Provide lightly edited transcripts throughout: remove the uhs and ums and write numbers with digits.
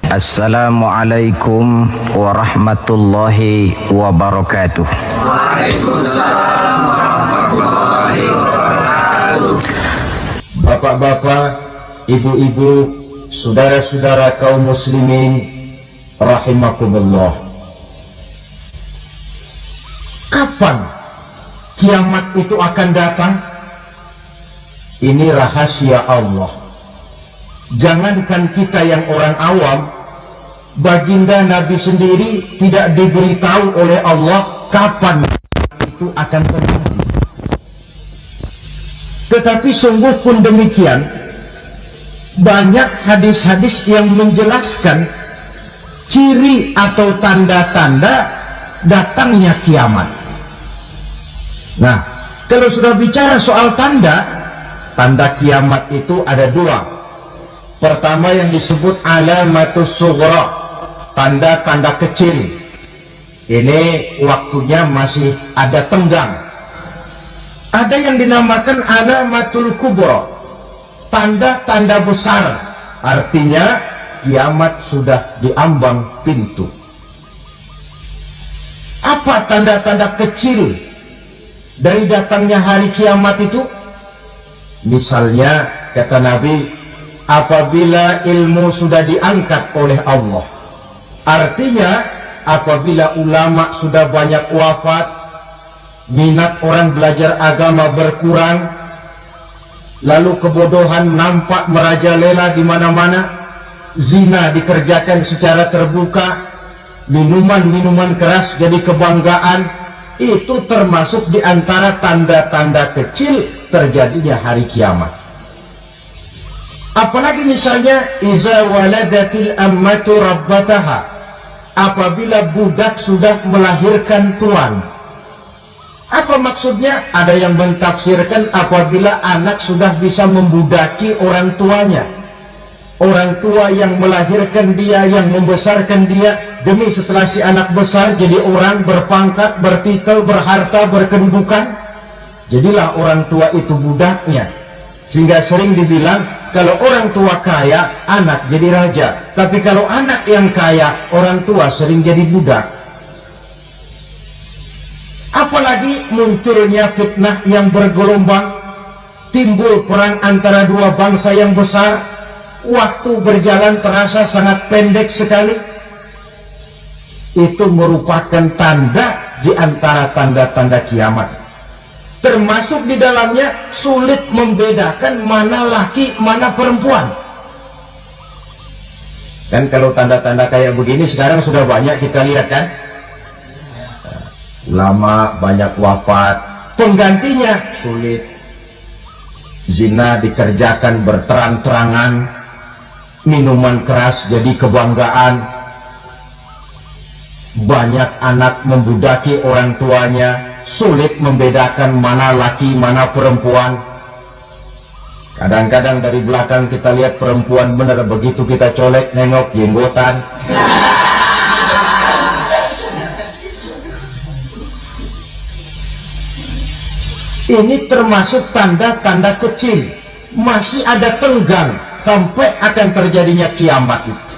Assalamualaikum warahmatullahi wabarakatuh. Waalaikumsalam warahmatullahi wabarakatuh. Bapak-bapak, ibu-ibu, saudara-saudara kaum muslimin rahimakumullah. Kapan kiamat itu akan datang? Ini rahasia Allah. Jangankan kita yang orang awam, baginda Nabi sendiri tidak diberitahu oleh Allah kapan itu akan terjadi. Tetapi sungguh pun demikian, banyak hadis-hadis yang menjelaskan ciri atau tanda-tanda datangnya kiamat. Nah, kalau sudah bicara soal tanda kiamat itu ada dua. Pertama yang disebut alamatus sughra, tanda-tanda kecil. Ini waktunya masih ada tenggang. Ada yang dinamakan alamatul kubra, tanda-tanda besar. Artinya kiamat sudah diambang pintu. Apa tanda-tanda kecil dari datangnya hari kiamat itu? Misalnya kata Nabi, apabila ilmu sudah diangkat oleh Allah. Artinya apabila ulama sudah banyak wafat, minat orang belajar agama berkurang, lalu kebodohan nampak merajalela di mana-mana, zina dikerjakan secara terbuka, minuman-minuman keras jadi kebanggaan, itu termasuk di antara tanda-tanda kecil terjadinya hari kiamat. Apalagi misalnya iza waladatil ammatu rabbataha, apabila budak sudah melahirkan tuan. Apa maksudnya? Ada yang mentafsirkan apabila anak sudah bisa membudaki orang tuanya. Orang tua yang melahirkan dia, yang membesarkan dia, demi setelah si anak besar jadi orang berpangkat, bertitel, berharta, berkedudukan, jadilah orang tua itu budaknya. Sehingga sering dibilang, kalau orang tua kaya, anak jadi raja. Tapi kalau anak yang kaya, orang tua sering jadi budak. Apalagi munculnya fitnah yang bergelombang, timbul perang antara dua bangsa yang besar, waktu berjalan terasa sangat pendek sekali. Itu merupakan tanda di antara tanda-tanda kiamat. Termasuk di dalamnya sulit membedakan mana laki, mana perempuan. Kan kalau tanda-tanda kayak begini sekarang sudah banyak kita lihat kan. Ulama banyak wafat, penggantinya sulit. Zina dikerjakan berterang-terangan, minuman keras jadi kebanggaan, banyak anak membudaki orang tuanya, sulit membedakan mana laki mana perempuan. Kadang-kadang dari belakang kita lihat perempuan benar, begitu kita colek nengok jenggotan. Ini termasuk tanda-tanda kecil, masih ada tenggang sampai akan terjadinya kiamat itu.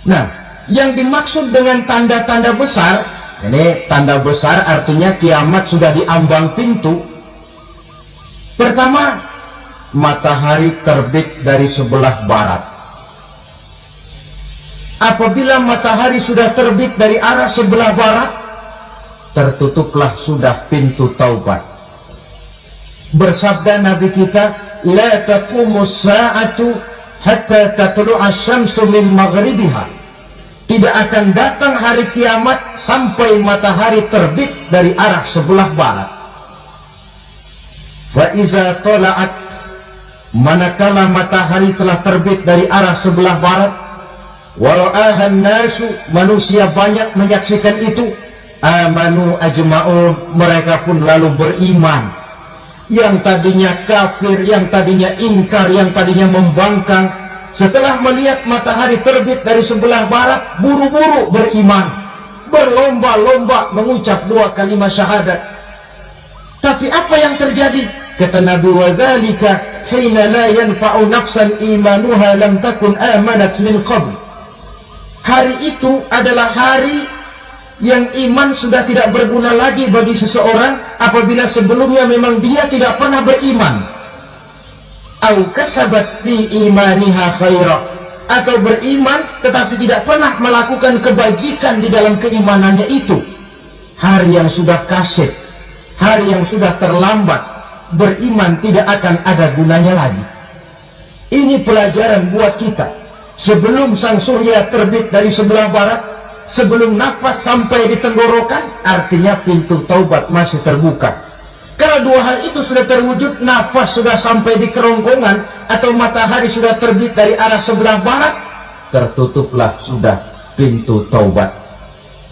Nah, yang dimaksud dengan tanda-tanda besar, ini tanda besar artinya kiamat sudah diambang pintu. Pertama, matahari terbit dari sebelah barat. Apabila matahari sudah terbit dari arah sebelah barat, tertutuplah sudah pintu taubat. Bersabda Nabi kita, la taqumus sa'atu hatta tatlu'a syamsu min maghribiha. Tidak akan datang hari kiamat sampai matahari terbit dari arah sebelah barat. Fa iza tala'at, manakala matahari telah terbit dari arah sebelah barat, wa ra'ahan nasu, manusia banyak menyaksikan itu, amanu ajma'un, mereka pun lalu beriman. Yang tadinya kafir, yang tadinya ingkar, yang tadinya membangkang, setelah melihat matahari terbit dari sebelah barat, buru-buru beriman, berlomba-lomba mengucap dua kalimat syahadat. Tapi apa yang terjadi? Kata Nabi, wadzalika hina la yanfa'u nafsan imanuha lam takun amanat min qabl. Hari itu adalah hari yang iman sudah tidak berguna lagi bagi seseorang apabila sebelumnya memang dia tidak pernah beriman. Au kasabat fi imaniha khaira, atau beriman tetapi tidak pernah melakukan kebajikan di dalam keimanannya itu. Hari yang sudah kasib, hari yang sudah terlambat, beriman tidak akan ada gunanya lagi. Ini pelajaran buat kita. Sebelum sang surya terbit dari sebelah barat, sebelum nafas sampai di tenggorokan, artinya pintu taubat masih terbuka. Kalau dua hal itu sudah terwujud, nafas sudah sampai di kerongkongan atau matahari sudah terbit dari arah sebelah barat, tertutuplah sudah pintu taubat.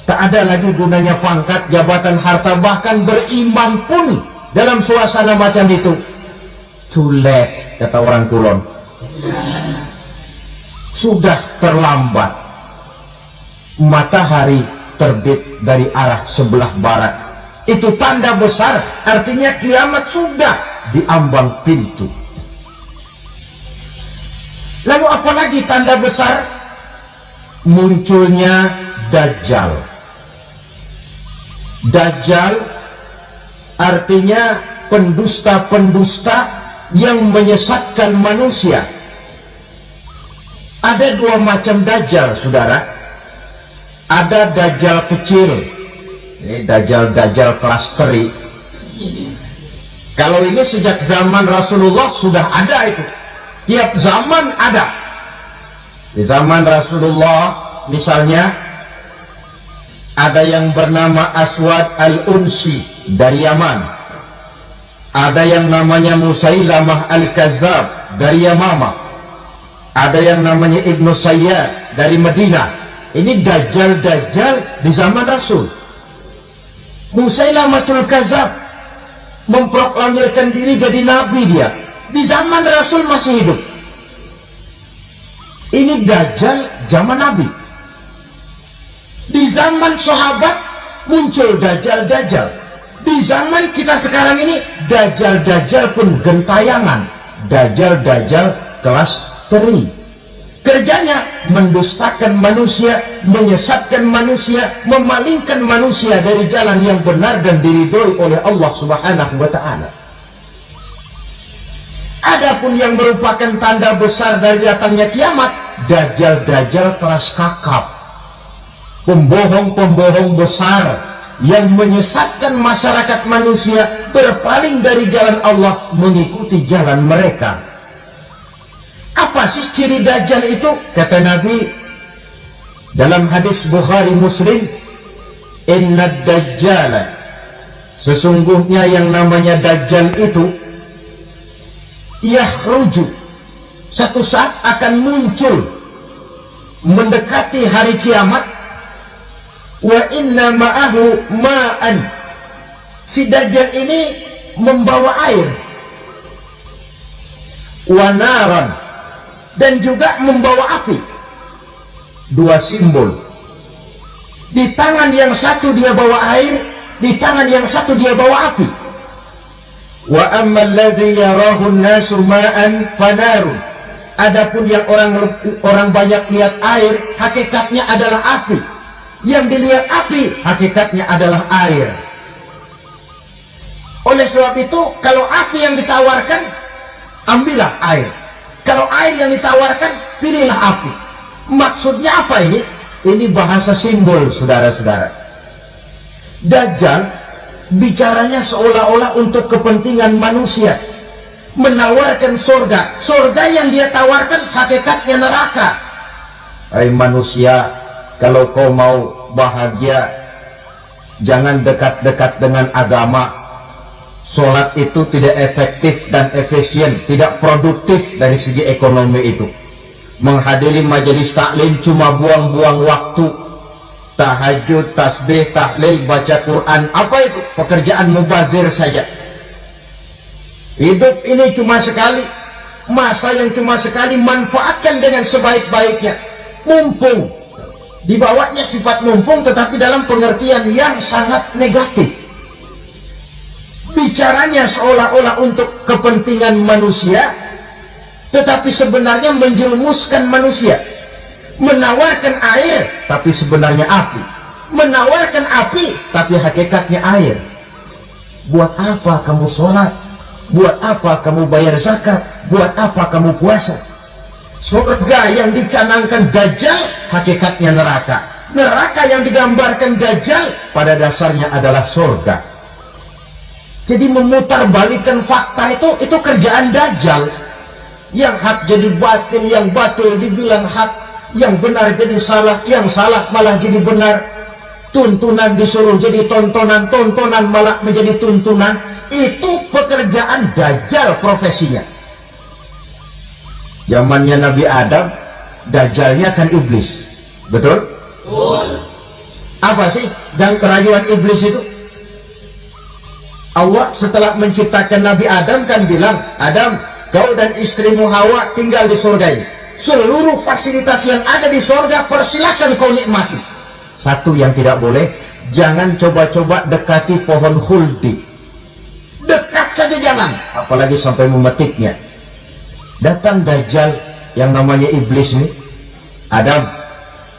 Tak ada lagi gunanya pangkat, jabatan, harta, bahkan beriman pun dalam suasana macam itu. Too late, kata orang Kulon. Sudah terlambat. Matahari terbit dari arah sebelah barat. Itu tanda besar, artinya kiamat sudah diambang pintu. Lalu apalagi tanda besar? Munculnya Dajjal. Dajjal artinya pendusta-pendusta yang menyesatkan manusia. Ada dua macam Dajjal, saudara. Ada Dajjal kecil, ini Dajjal kelas teri. Kalau ini sejak zaman Rasulullah sudah ada itu. Tiap zaman ada. Di zaman Rasulullah misalnya ada yang bernama Aswad al-Unsi dari Yaman. Ada yang namanya Musailamah al-Kazzab dari Yamamah. Ada yang namanya Ibnu Sayyad dari Madinah. Ini Dajjal di zaman Rasul. Musailamatul Kazzab memproklamirkan diri jadi nabi dia. Di zaman Rasul masih hidup. Ini Dajjal zaman Nabi. Di zaman sahabat muncul Dajjal. Di zaman kita sekarang ini Dajjal pun gentayangan. Dajjal kelas teri. Kerjanya mendustakan manusia, menyesatkan manusia, memalingkan manusia dari jalan yang benar dan diridhoi oleh Allah Subhanahu wa ta'ala. Adapun yang merupakan tanda besar dari datangnya kiamat, Dajjal kelas kakap, pembohong besar yang menyesatkan masyarakat manusia, berpaling dari jalan Allah mengikuti jalan mereka. Apa sih ciri Dajjal itu? Kata Nabi dalam hadis Bukhari Muslim, inna Dajjal, sesungguhnya yang namanya Dajjal itu yakhruju, satu saat akan muncul mendekati hari kiamat. Wa inna ma'ahu ma'an, si Dajjal ini membawa air. Wa naran, dan juga membawa api. Dua simbol. Di tangan yang satu dia bawa air, di tangan yang satu dia bawa api. Wa ammal ladzi yarahu an-nasu ma'an fanarun, adapun yang orang banyak lihat air, hakikatnya adalah api. Yang dilihat api, hakikatnya adalah air. Oleh sebab itu, kalau api yang ditawarkan, ambillah air. Kalau air yang ditawarkan, pilihlah api. Maksudnya apa ini? Ini bahasa simbol, saudara-saudara. Dajjal bicaranya seolah-olah untuk kepentingan manusia, menawarkan surga. Surga yang dia tawarkan hakikatnya neraka. Hai manusia, kalau kau mau bahagia, jangan dekat-dekat dengan agama. Sholat itu tidak efektif dan efisien, tidak produktif dari segi ekonomi itu. Menghadiri majelis taklim cuma buang-buang waktu. Tahajud, tasbih, tahlil, baca Quran, apa itu? Pekerjaan mubazir saja. Hidup ini cuma sekali, masa yang cuma sekali, manfaatkan dengan sebaik-baiknya. Mumpung, dibawanya sifat mumpung tetapi dalam pengertian yang sangat negatif. Bicaranya seolah-olah untuk kepentingan manusia, tetapi sebenarnya menjerumuskan manusia. menawarkan air tapi sebenarnya api, menawarkan api tapi hakikatnya air. Buat apa kamu sholat? Buat apa kamu bayar zakat? Buat apa kamu puasa? Surga yang dicanangkan Dajjal hakikatnya neraka. Neraka yang digambarkan Dajjal pada dasarnya adalah surga. Jadi memutarbalikkan fakta itu kerjaan Dajjal. Yang hak jadi batil, yang batil dibilang hak, yang benar jadi salah, yang salah malah jadi benar. Tuntunan disuruh jadi tontonan, tontonan malah menjadi tuntunan. Itu pekerjaan Dajjal profesinya. Zamannya Nabi Adam, Dajjalnya kan iblis. Betul? Betul. Apa sih dan kerayuan iblis itu? Allah setelah menciptakan Nabi Adam kan bilang, Adam, kau dan istrimu Hawa tinggal di surga ini. Seluruh fasilitas yang ada di surga persilahkan kau nikmati. Satu yang tidak boleh, jangan coba-coba dekati pohon khuldi. Dekat saja jangan, apalagi sampai memetiknya. Datang Dajjal yang namanya iblis nih. Adam,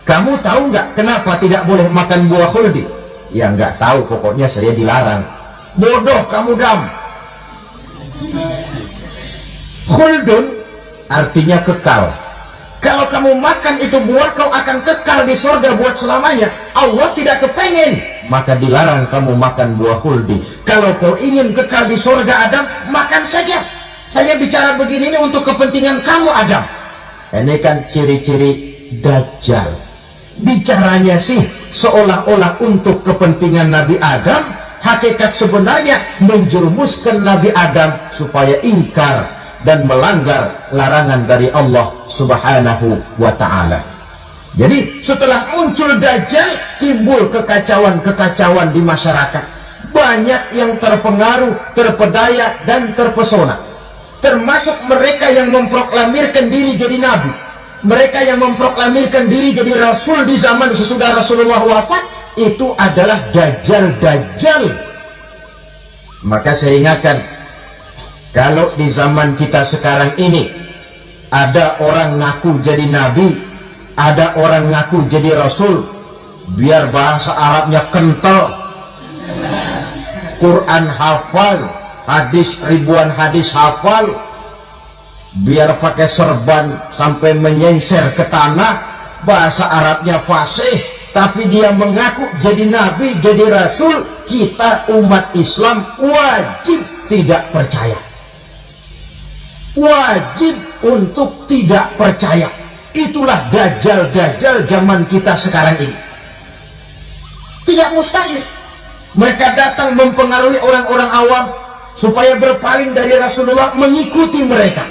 kamu tahu nggak kenapa tidak boleh makan buah khuldi? Ya nggak tahu, pokoknya saya dilarang. Bodoh kamu, Dam. Khuldun artinya kekal. Kalau kamu makan itu buah, kau akan kekal di surga buat selamanya. Allah tidak kepengen, maka dilarang kamu makan buah khuldi. Kalau kau ingin kekal di surga, Adam, makan saja. Saya bicara begini ini untuk kepentingan kamu, Adam. Ini kan ciri-ciri Dajjal. Bicaranya sih seolah-olah untuk kepentingan Nabi Adam, hakikat sebenarnya menjerumuskan Nabi Adam supaya ingkar dan melanggar larangan dari Allah Subhanahu wa ta'ala. Jadi setelah muncul Dajjal, timbul kekacauan-kekacauan di masyarakat. Banyak yang terpengaruh, terpedaya dan terpesona. Termasuk mereka yang memproklamirkan diri jadi nabi, mereka yang memproklamirkan diri jadi rasul di zaman sesudah Rasulullah wafat. Itu adalah Dajjal-Dajjal. Maka saya ingatkan, kalau di zaman kita sekarang ini ada orang ngaku jadi nabi, ada orang ngaku jadi rasul, biar bahasa Arabnya kental, Quran hafal, hadis ribuan hadis hafal, biar pakai serban sampai menyengser ke tanah, bahasa Arabnya fasih, tapi dia mengaku jadi nabi, jadi rasul, kita umat Islam wajib tidak percaya. Wajib untuk tidak percaya. Itulah Dajjal-Dajjal zaman kita sekarang ini. Tidak mustahil mereka datang mempengaruhi orang-orang awam supaya berpaling dari Rasulullah, mengikuti mereka.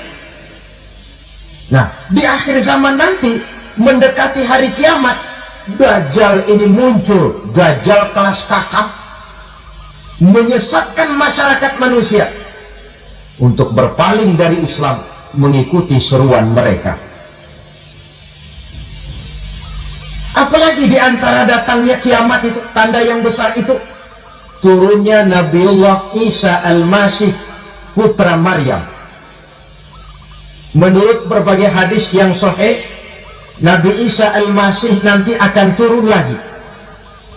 Nah, di akhir zaman nanti, mendekati hari kiamat, Dajjal ini muncul. Dajjal kelas kakap, menyesatkan masyarakat manusia untuk berpaling dari Islam, mengikuti seruan mereka. Apalagi di antara datangnya kiamat itu, tanda yang besar itu, turunnya Nabiullah Isa Al-Masih, putra Maryam. Menurut berbagai hadis yang sahih, Nabi Isa Al-Masih nanti akan turun lagi.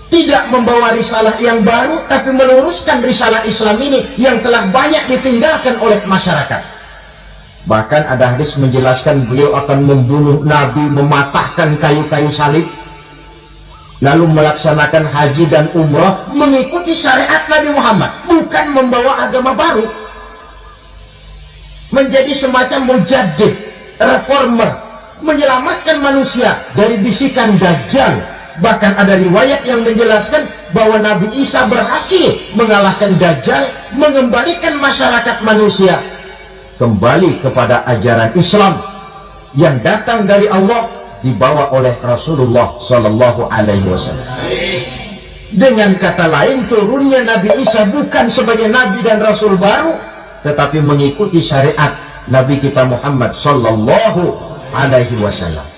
Tidak membawa risalah yang baru, tapi meluruskan risalah Islam ini yang telah banyak ditinggalkan oleh masyarakat. Bahkan ada hadis menjelaskan beliau akan membunuh Nabi, mematahkan kayu-kayu salib, lalu melaksanakan haji dan umrah mengikuti syariat Nabi Muhammad, bukan membawa agama baru. Menjadi semacam mujaddid, reformer, menyelamatkan manusia dari bisikan Dajjal. Bahkan ada riwayat yang menjelaskan bahwa Nabi Isa berhasil mengalahkan Dajjal, mengembalikan masyarakat manusia kembali kepada ajaran Islam yang datang dari Allah, dibawa oleh Rasulullah Sallallahu Alaihi Wasallam. Dengan kata lain, turunnya Nabi Isa bukan sebagai Nabi dan Rasul baru, tetapi mengikuti syariat Nabi kita Muhammad Sallallahu Alaihi Wasallam.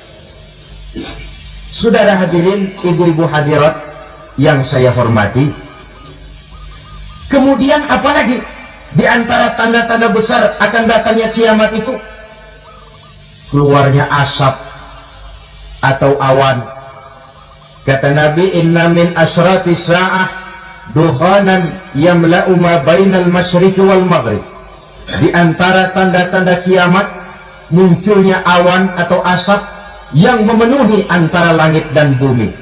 Saudara hadirin, ibu-ibu hadirat yang saya hormati, kemudian apalagi di antara tanda-tanda besar akan datangnya kiamat itu? Keluarnya asap atau awan. Kata Nabi, inna min asyrati sa'ah dukhanan yamla'u ma bainal masyriqi wal maghrib. Di antara tanda-tanda kiamat munculnya awan atau asap yang memenuhi antara langit dan bumi.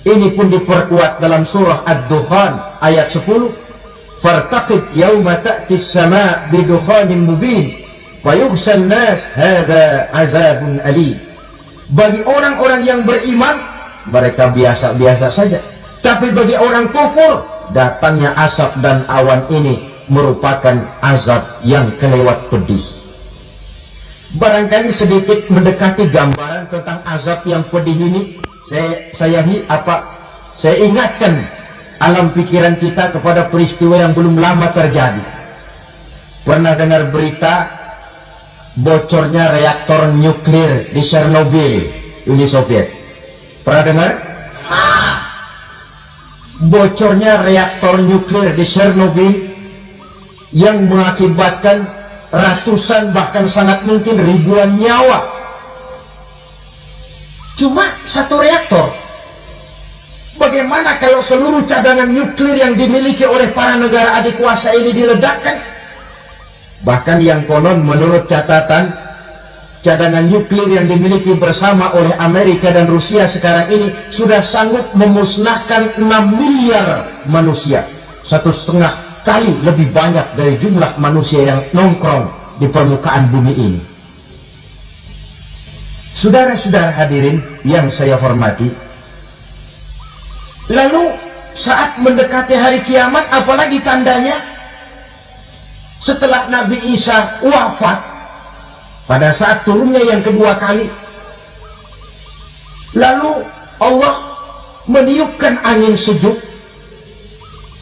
Ini pun diperkuat dalam surah Ad-Dukhan ayat 10. Fartaqib yawma ta'ti as-sama' bidukhanin mubin fayughshan nas hadza azabun alim. Bagi orang-orang yang beriman, mereka biasa-biasa saja. Tapi bagi orang kufur, datangnya asap dan awan ini merupakan azab yang kelewat pedih. Barangkali sedikit mendekati gambaran tentang azab yang pedih ini, saya ingatkan alam pikiran kita kepada peristiwa yang belum lama terjadi. Pernah dengar berita bocornya reaktor nuklir di Chernobyl, Uni Soviet? Pernah dengar? Bocornya reaktor nuklir di Chernobyl yang mengakibatkan ratusan bahkan sangat mungkin ribuan nyawa. Cuma satu reaktor. Bagaimana kalau seluruh cadangan nuklir yang dimiliki oleh para negara adik kuasa ini diledakkan? Bahkan yang konon menurut catatan, cadangan nuklir yang dimiliki bersama oleh Amerika dan Rusia sekarang ini sudah sanggup memusnahkan 6 miliar manusia. 1,5 kali lebih banyak dari jumlah manusia yang nongkrong di permukaan bumi ini. Saudara-saudara hadirin yang saya hormati, lalu saat mendekati hari kiamat, apalagi tandanya? Setelah Nabi Isa wafat, pada saat turunnya yang kedua kali, lalu Allah meniupkan angin sejuk.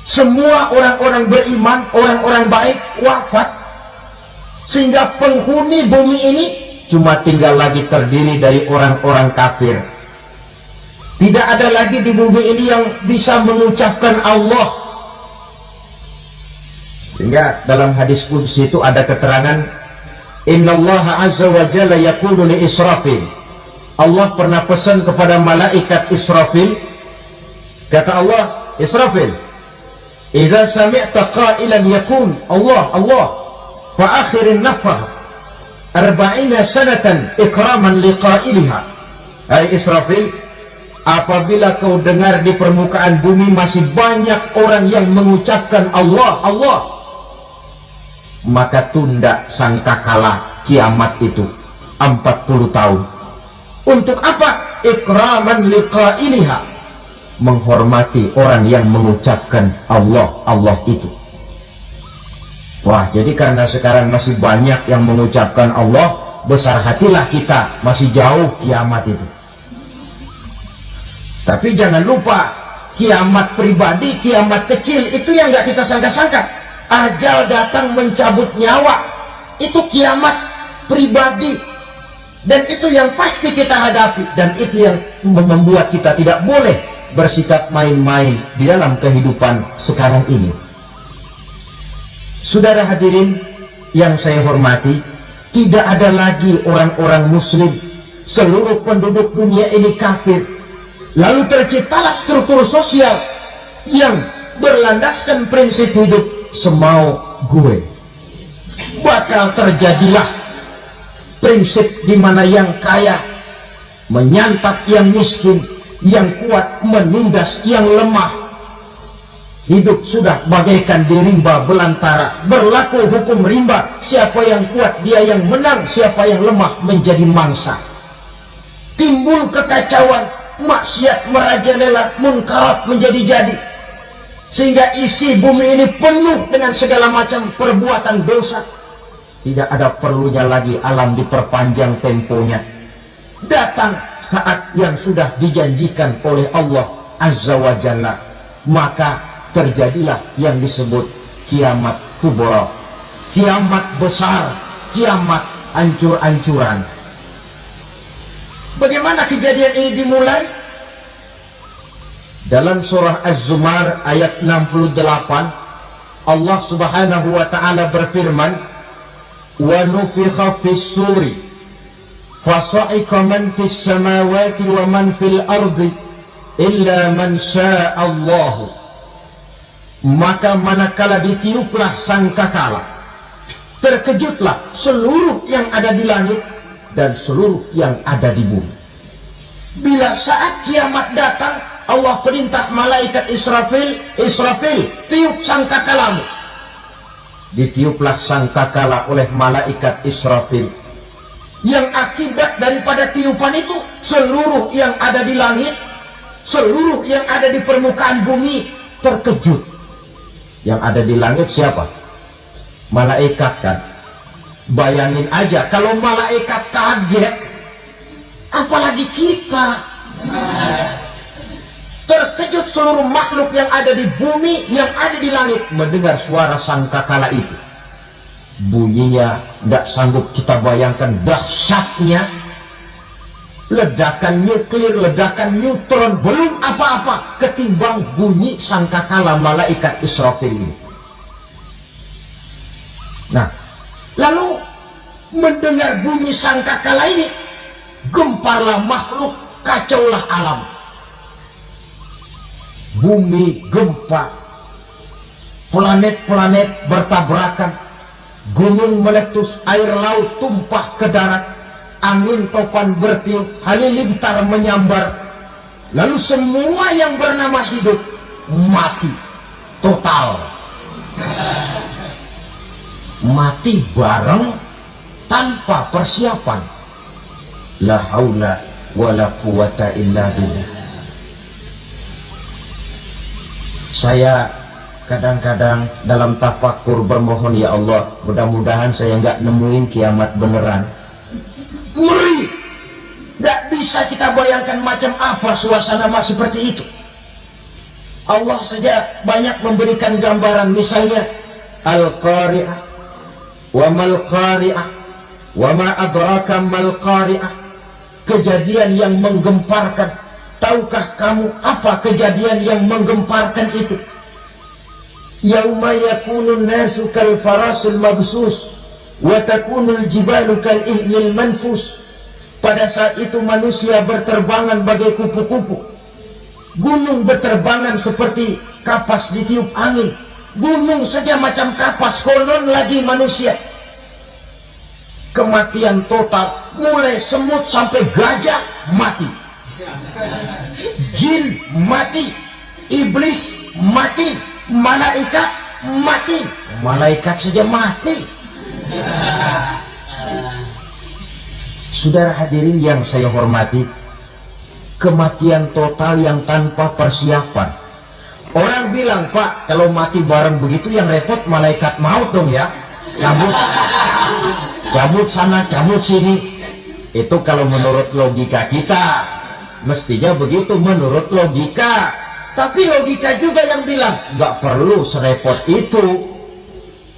Semua orang-orang beriman, orang-orang baik wafat, sehingga penghuni bumi ini cuma tinggal lagi terdiri dari orang-orang kafir. Tidak ada lagi di bumi ini yang bisa mengucapkan Allah. Sehingga dalam hadis qudsi itu ada keterangan, innallaha azza wa jalla yaqulu li Israfil. Allah pernah pesan kepada malaikat Israfil, kata Allah, Israfil, idza sami'ta qailan yaqul Allah Allah fa akhirin nafah 40 sanatan ikraman liqailiha. Hai Israfil, apabila kau dengar di permukaan bumi masih banyak orang yang mengucapkan Allah Allah, maka tunda sangkakala kiamat itu 40 tahun. Untuk apa? Ikraman liqailiha, menghormati orang yang mengucapkan Allah Allah itu. Wah, jadi karena sekarang masih banyak yang mengucapkan Allah, besar hatilah kita, masih jauh kiamat itu. Tapi jangan lupa, kiamat pribadi, kiamat kecil itu yang nggak kita sangka-sangka. Ajal datang mencabut nyawa, itu kiamat pribadi, dan itu yang pasti kita hadapi, dan itu yang membuat kita tidak boleh bersikap main-main di dalam kehidupan sekarang ini. Saudara hadirin yang saya hormati, tidak ada lagi orang-orang muslim. Seluruh penduduk dunia ini kafir. Lalu terciptalah struktur sosial yang berlandaskan prinsip hidup semau gue. Bakal terjadilah prinsip di mana yang kaya menyantap yang miskin, yang kuat menindas yang lemah. Hidup sudah bagaikan di rimba belantara, berlaku hukum rimba. Siapa yang kuat dia yang menang, siapa yang lemah menjadi mangsa. Timbul kekacauan, maksiat merajalela, munkarat menjadi-jadi, sehingga isi bumi ini penuh dengan segala macam perbuatan dosa. Tidak ada perlunya lagi alam diperpanjang temponya. Datang saat yang sudah dijanjikan oleh Allah Azza wa Jalla, maka terjadilah yang disebut kiamat kubra, kiamat besar, kiamat hancur-hancuran. Bagaimana kejadian ini dimulai? Dalam surah Az-Zumar ayat 68, Allah Subhanahu wa taala berfirman, wa nufikha fis suri fasa'iqa man fis samawati wa man fil ardi illa man sya'allahu. Maka manakala ditiuplah sangkakala, terkejutlah seluruh yang ada di langit dan seluruh yang ada di bumi. Bila saat kiamat datang, Allah perintah malaikat Israfil, Israfil, tiup sangkakalamu. Ditiuplah sangkakala oleh malaikat Israfil. Yang akibat daripada tiupan itu, seluruh yang ada di langit, seluruh yang ada di permukaan bumi terkejut. Yang ada di langit siapa? Malaikat kan. Bayangin aja kalau malaikat kaget, apalagi kita. Terkejut seluruh makhluk yang ada di bumi, yang ada di langit mendengar suara sangkakala itu. Bunyinya tidak sanggup kita bayangkan dahsyatnya. Ledakan nuklir, ledakan neutron, belum apa-apa ketimbang bunyi sangkakala malaikat Israfil ini. Nah, lalu mendengar bunyi sangkakala ini, gemparlah makhluk, kacaulah alam. Bumi gempa, planet-planet bertabrakan, gunung meletus, air laut tumpah ke darat, angin topan bertiup, halilintar menyambar. Lalu semua yang bernama hidup mati total. Mati bareng tanpa persiapan. La haula wala quwata illa billah. Saya kadang-kadang dalam tafakur bermohon, ya Allah, mudah-mudahan saya nggak nemuin kiamat beneran. Ngeri, nggak bisa kita bayangkan macam apa suasana seperti itu. Allah saja banyak memberikan gambaran, misalnya Al-Qari'ah, wa mal qari'ah, wa ma adraka mal qari'ah. Kejadian yang menggemparkan. Tahukah kamu apa kejadian yang menggemparkan itu? Yauma yakunun nasu kal farasil mabsus wa takunul jibalu kal ihnil manfus. Pada saat itu manusia berterbangan bagai kupu-kupu, gunung berterbangan seperti kapas ditiup angin. Gunung saja macam kapas, konon lagi manusia. Kematian total, mulai semut sampai gajah mati, jin mati, iblis mati, malaikat mati. Malaikat saja mati. Saudara hadirin yang saya hormati, kematian total yang tanpa persiapan. Orang bilang, Pak, kalau mati bareng begitu yang repot malaikat maut dong ya. Cabut sana, cabut sini. Itu kalau menurut logika kita, mestinya begitu menurut logika. Tapi logika juga yang bilang nggak perlu serepot itu.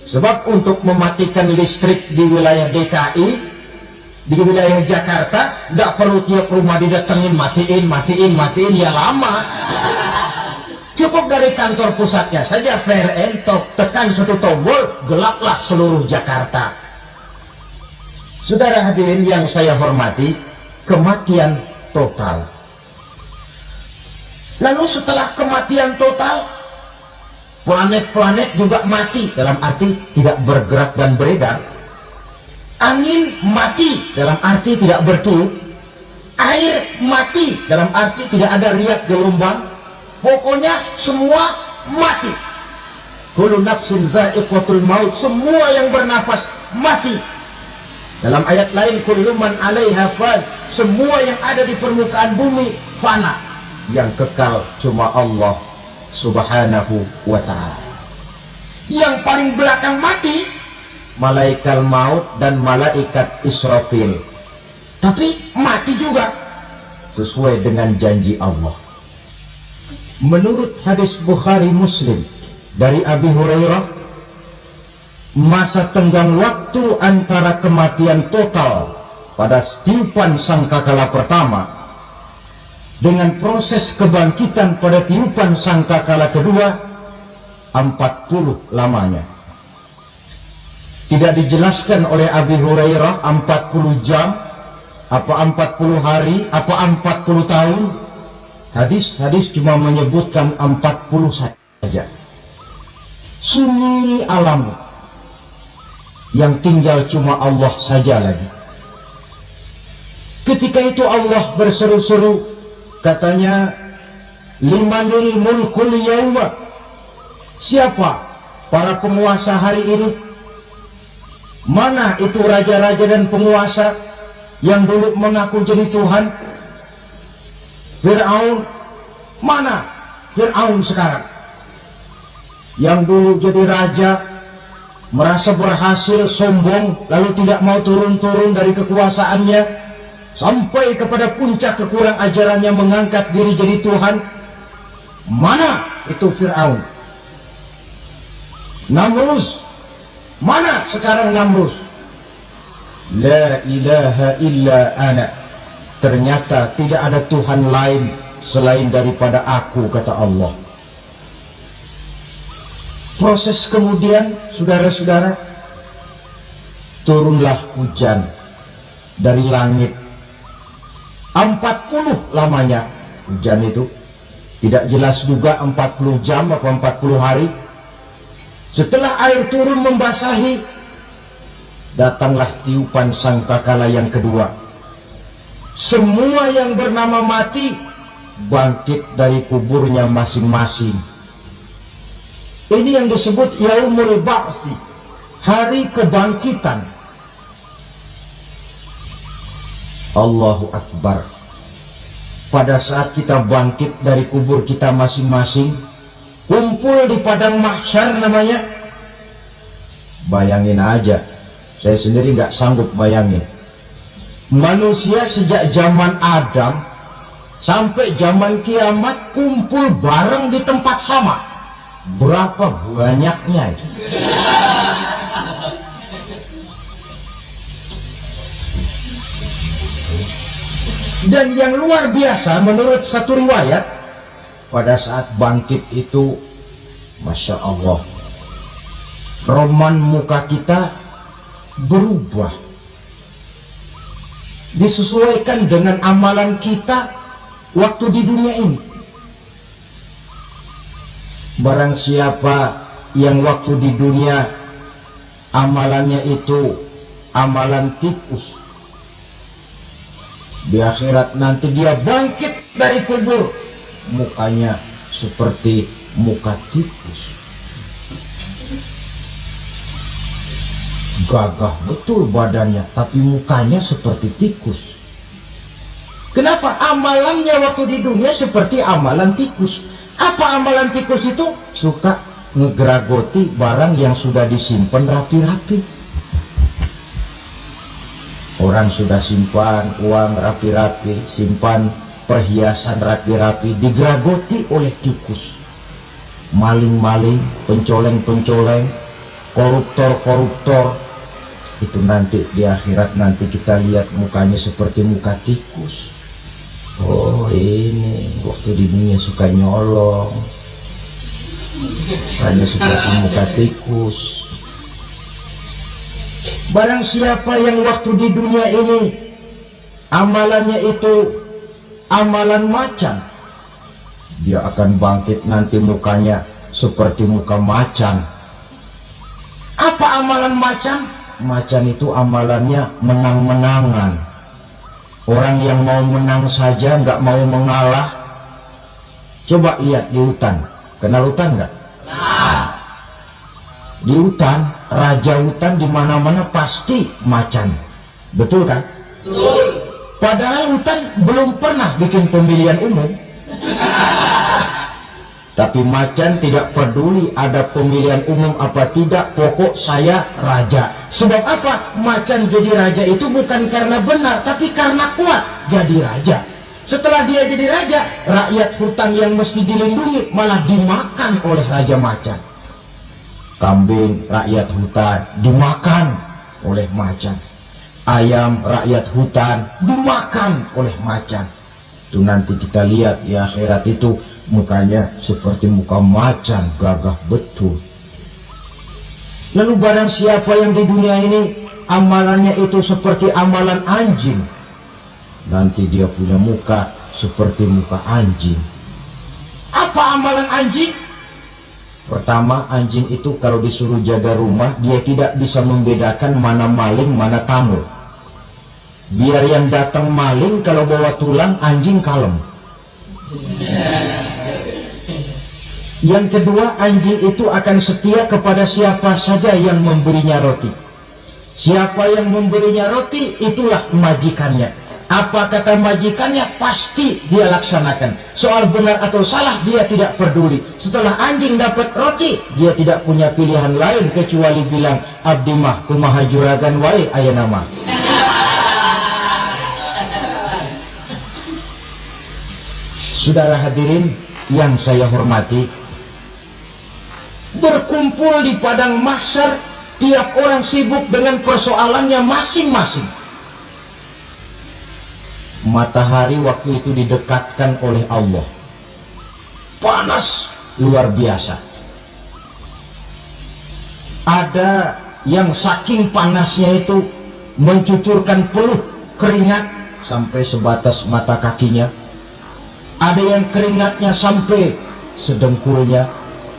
Sebab untuk mematikan listrik di wilayah DKI, di wilayah Jakarta, nggak perlu tiap rumah didatengin matiin ya lama. Cukup dari kantor pusatnya saja PLN, tekan satu tombol, gelaplah seluruh Jakarta. Saudara hadirin yang saya hormati, kematian total. Lalu setelah kematian total, planet-planet juga mati, dalam arti tidak bergerak dan beredar. Angin mati, dalam arti tidak bertiup. Air mati, dalam arti tidak ada riak gelombang. Pokoknya semua mati. Kullu nafsin za'iqatul maut, semua yang bernafas mati. Dalam ayat lain, kullu man 'alaiha fan, semua yang ada di permukaan bumi fana. Yang kekal cuma Allah Subhanahu wa ta'ala. Yang paling belakang mati malaikat maut dan malaikat Israfil. Tapi mati juga sesuai dengan janji Allah. Menurut hadis Bukhari Muslim dari Abi Hurairah, masa tenggang waktu antara kematian total pada tiupan sangkakala pertama dengan proses kebangkitan pada tiupan sangkakala kedua 40 lamanya. Tidak dijelaskan oleh Abi Hurairah 40 jam Apa 40 hari, apa 40 tahun? Hadis cuma menyebutkan 40 saja. Sunyi alam yang tinggal cuma Allah saja lagi. Ketika itu Allah berseru-seru, katanya, limanil mulkul yauma. Siapa para penguasa hari ini? Mana itu raja-raja dan penguasa yang dulu mengaku jadi Tuhan? Fir'aun. Mana Fir'aun sekarang? Yang dulu jadi raja, merasa berhasil, sombong, lalu tidak mau turun-turun dari kekuasaannya, sampai kepada puncak kekurang ajarannya mengangkat diri jadi Tuhan. Mana itu Fir'aun? Namrus. Mana sekarang Namrus? La ilaha illa ana. Ternyata tidak ada Tuhan lain selain daripada aku, kata Allah. Proses kemudian, saudara-saudara, turunlah hujan dari langit. 40 lamanya hujan itu. Tidak jelas juga 40 jam atau 40 hari. Setelah air turun membasahi, datanglah tiupan sangkakala yang kedua. Semua yang bernama mati bangkit dari kuburnya masing-masing. Ini yang disebut Yaumul Ba'tsi, hari kebangkitan. Allahu Akbar. Pada saat kita bangkit dari kubur kita masing-masing, kumpul di padang mahsyar namanya. Bayangin aja, saya sendiri nggak sanggup bayangin. Manusia sejak zaman Adam sampai zaman kiamat kumpul bareng di tempat sama. Berapa banyaknya itu? Dan yang luar biasa, menurut satu riwayat, pada saat bangkit itu, Masya Allah, roman muka kita berubah, disesuaikan dengan amalan kita waktu di dunia ini. Barang siapa yang waktu di dunia amalannya itu amalan tikus, di akhirat nanti dia bangkit dari kubur, mukanya seperti muka tikus. Gagah betul badannya, tapi mukanya seperti tikus. Kenapa? Amalannya waktu di dunia seperti amalan tikus. Apa amalan tikus itu? Suka ngegeragoti barang yang sudah disimpan rapi-rapi. Orang sudah simpan uang rapi-rapi, simpan perhiasan rapi-rapi, digeragoti oleh tikus. Maling-maling, pencoleng-pencoleng, koruptor-koruptor. Itu nanti di akhirat nanti kita lihat mukanya seperti muka tikus. Oh, ini waktu di dunia suka nyolong, hanya seperti muka tikus. Barang siapa yang waktu di dunia ini amalannya itu amalan macan, dia akan bangkit nanti mukanya seperti muka macan. Apa amalan macan? Macan itu amalannya menang-menangan. Orang yang mau menang saja, nggak mau mengalah. Coba lihat di hutan. Kenal hutan nggak? Nah, di hutan, raja hutan di mana-mana pasti macan. Betul kan? Betul. Padahal hutan belum pernah bikin pemilihan umum. Tapi macan tidak peduli ada pemilihan umum apa tidak, pokok saya raja. Sebab apa? Macan jadi raja itu bukan karena benar, tapi karena kuat jadi raja. Setelah dia jadi raja, rakyat hutan yang mesti dilindungi malah dimakan oleh raja macan. Kambing rakyat hutan dimakan oleh macan. Ayam rakyat hutan dimakan oleh macan. Itu nanti kita lihat di akhirat itu mukanya seperti muka macan, gagah betul. Lalu barang siapa yang di dunia ini amalannya itu seperti amalan anjing, nanti dia punya muka seperti muka anjing. Apa amalan anjing? Pertama, anjing itu kalau disuruh jaga rumah, dia tidak bisa membedakan mana maling, mana tamu. Biar yang datang maling, kalau bawa tulang, anjing kalem. Yang kedua, anjing itu akan setia kepada siapa saja yang memberinya roti. Siapa yang memberinya roti, itulah majikannya. Apa kata majikannya, pasti dia laksanakan. Soal benar atau salah, dia tidak peduli. Setelah anjing dapat roti, dia tidak punya pilihan lain kecuali bilang, abdi mah kumaha juragan wae aya nama. Saudara hadirin yang saya hormati, berkumpul di padang mahsyar, tiap orang sibuk dengan persoalannya masing-masing. Matahari waktu itu didekatkan oleh Allah, panas luar biasa. Ada yang saking panasnya itu mencucurkan peluh keringat sampai sebatas mata kakinya. Ada yang keringatnya sampai sedengkulnya,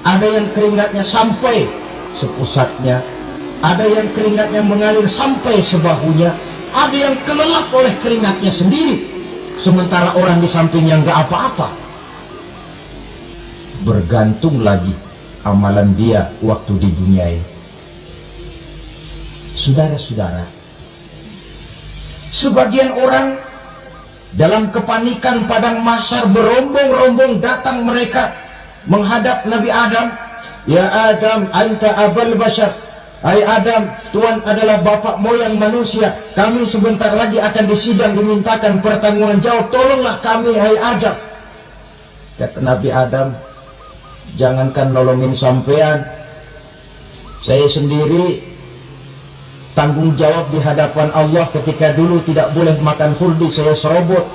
ada yang keringatnya sampai sepusatnya, ada yang keringatnya mengalir sampai sebahunya, ada yang kelelap oleh keringatnya sendiri, sementara orang di sampingnya nggak apa-apa. Bergantung lagi amalan dia waktu di dunia ini. Saudara-saudara, sebagian orang dalam kepanikan padang mahsyar berombong-rombong datang mereka menghadap Nabi Adam. Ya Adam, anta abal bashar. Hai Adam, Tuhan adalah bapak moyang manusia. Kami sebentar lagi akan disidang, dimintakan pertanggungan jawab. Tolonglah kami, hai Adam. Kata Nabi Adam, jangankan nolongin sampean, saya sendiri tanggung jawab di hadapan Allah. Ketika dulu tidak boleh makan khuldi, saya serobot.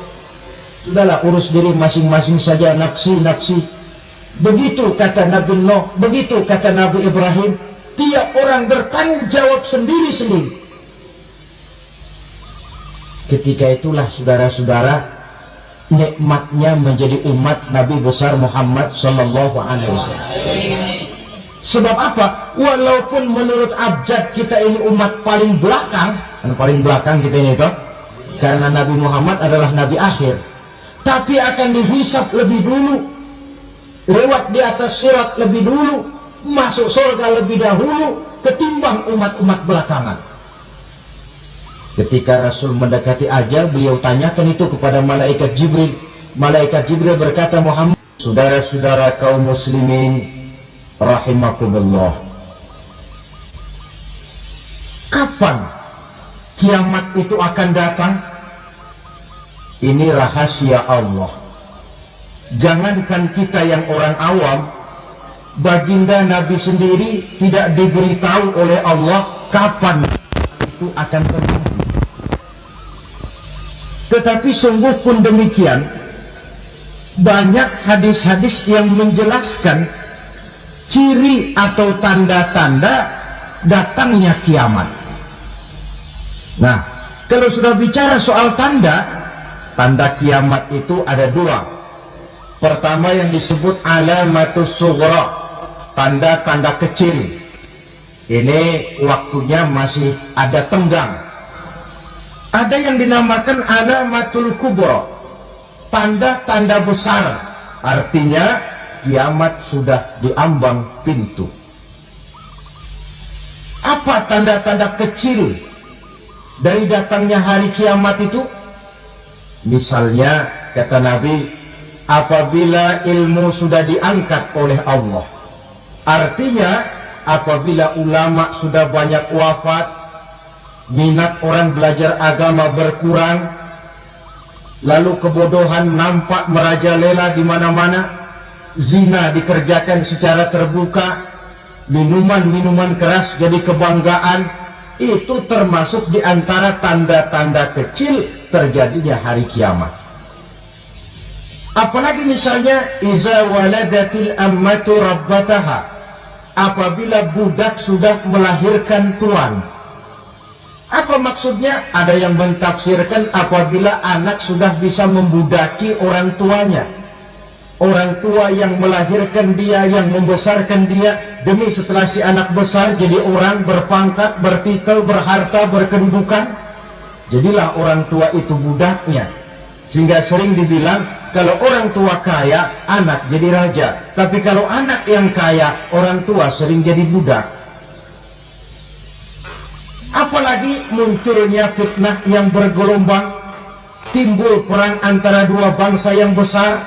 Sudahlah, urus diri masing-masing saja, nafsi. Begitu kata Nabi Nuh, begitu kata Nabi Ibrahim. Tiap orang bertanggung jawab sendiri-sendiri. Ketika itulah saudara-saudara, nikmatnya menjadi umat Nabi besar Muhammad sallallahu alaihi wasallam. Sebab apa? Walaupun menurut abjad kita ini umat paling belakang, kita ini toh, karena Nabi Muhammad adalah Nabi akhir, tapi akan dihisab lebih dulu, lewat di atas sirat lebih dulu, masuk surga lebih dahulu ketimbang umat-umat belakangan. Ketika Rasul mendekati ajal, beliau tanyakan itu kepada malaikat Jibril. Malaikat Jibril berkata, Muhammad, saudara-saudara kaum muslimin rahimakumullah, kapan kiamat itu akan datang? Ini rahasia Allah. Jangankan kita yang orang awam, baginda Nabi sendiri tidak diberitahu oleh Allah kapan itu akan terjadi. Tetapi sungguh pun demikian, banyak hadis-hadis yang menjelaskan ciri atau tanda-tanda datangnya kiamat. Nah, kalau sudah bicara soal tanda kiamat itu ada dua. Pertama yang disebut alamatus sughra, tanda-tanda kecil. Ini waktunya masih ada tenggang. Ada yang dinamakan alamatul kubra, tanda-tanda besar, artinya kiamat sudah diambang pintu. Apa tanda-tanda kecil dari datangnya hari kiamat itu? Misalnya kata Nabi, apabila ilmu sudah diangkat oleh Allah, artinya apabila ulama sudah banyak wafat, minat orang belajar agama berkurang, lalu kebodohan nampak merajalela di mana-mana, zina dikerjakan secara terbuka, minuman-minuman keras jadi kebanggaan, itu termasuk di antara tanda-tanda kecil terjadinya hari kiamat. Apalagi misalnya iza waladatil ammatu rabbataha, apabila budak sudah melahirkan tuan. Apa maksudnya? Ada yang mentafsirkan apabila anak sudah bisa membudaki orang tuanya. Orang tua yang melahirkan dia, yang membesarkan dia, demi setelah si anak besar jadi orang berpangkat, bertitel, berharta, berkedudukan. Jadilah orang tua itu budaknya. Sehingga sering dibilang, kalau orang tua kaya, anak jadi raja. Tapi kalau anak yang kaya, orang tua sering jadi budak. Apalagi munculnya fitnah yang bergelombang, timbul perang antara dua bangsa yang besar,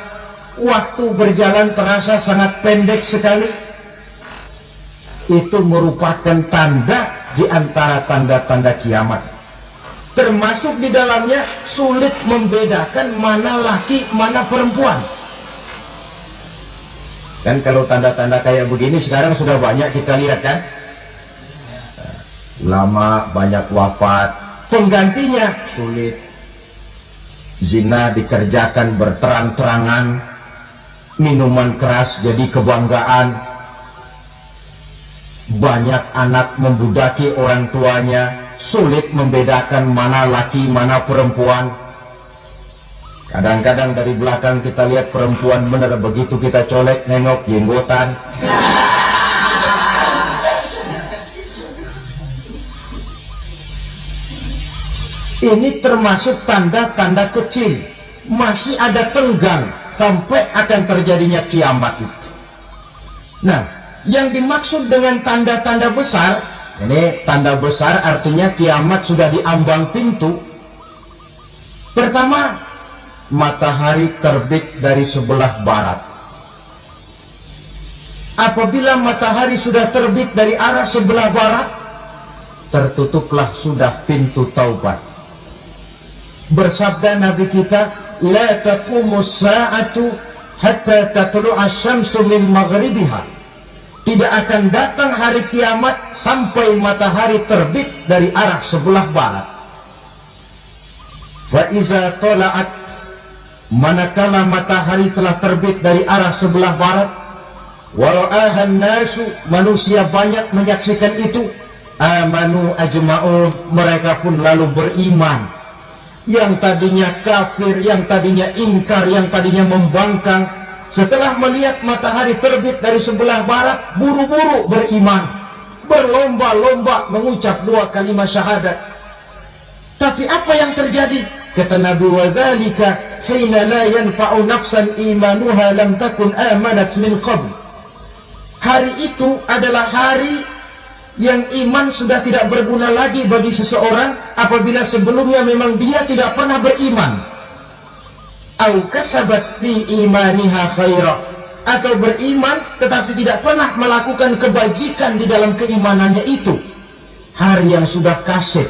waktu berjalan terasa sangat pendek sekali. Itu merupakan tanda di antara tanda-tanda kiamat. Termasuk di dalamnya sulit membedakan mana laki, mana perempuan. Kan kalau tanda-tanda kayak begini sekarang sudah banyak kita lihat kan. Ulama banyak wafat, penggantinya sulit. Zina dikerjakan berterang-terangan, minuman keras jadi kebanggaan, banyak anak membudaki orang tuanya, sulit membedakan mana laki mana perempuan. Kadang-kadang dari belakang kita lihat perempuan benar, begitu kita colek nengok jenggotan. Ini termasuk tanda-tanda kecil, masih ada tenggang sampai akan terjadinya kiamat itu. Nah, yang dimaksud dengan tanda-tanda besar, ini tanda besar artinya kiamat sudah diambang pintu. Pertama, matahari terbit dari sebelah barat. Apabila matahari sudah terbit dari arah sebelah barat, tertutuplah sudah pintu taubat. Bersabda Nabi kita, la taqumus sa'atu hatta tatlu'a syamsu min maghribiha. Tidak akan datang hari kiamat sampai matahari terbit dari arah sebelah barat. Fa iza tala'at, manakala matahari telah terbit dari arah sebelah barat, wa ra'ahan nasu, manusia banyak menyaksikan itu, amanu ajma'un, mereka pun lalu beriman. Yang tadinya kafir, yang tadinya ingkar, yang tadinya membangkang, setelah melihat matahari terbit dari sebelah barat, buru-buru beriman, berlomba-lomba mengucap dua kalimat syahadat. Tapi apa yang terjadi? Kata Nabi, wadzalika hina la yanfa'u nafsan imanuha lam takun amanat min qabl. Hari itu adalah hari yang iman sudah tidak berguna lagi bagi seseorang apabila sebelumnya memang dia tidak pernah beriman. Au kasabat fi imaniha khaira, atau beriman tetapi tidak pernah melakukan kebajikan di dalam keimanannya itu. Hari yang sudah kasih,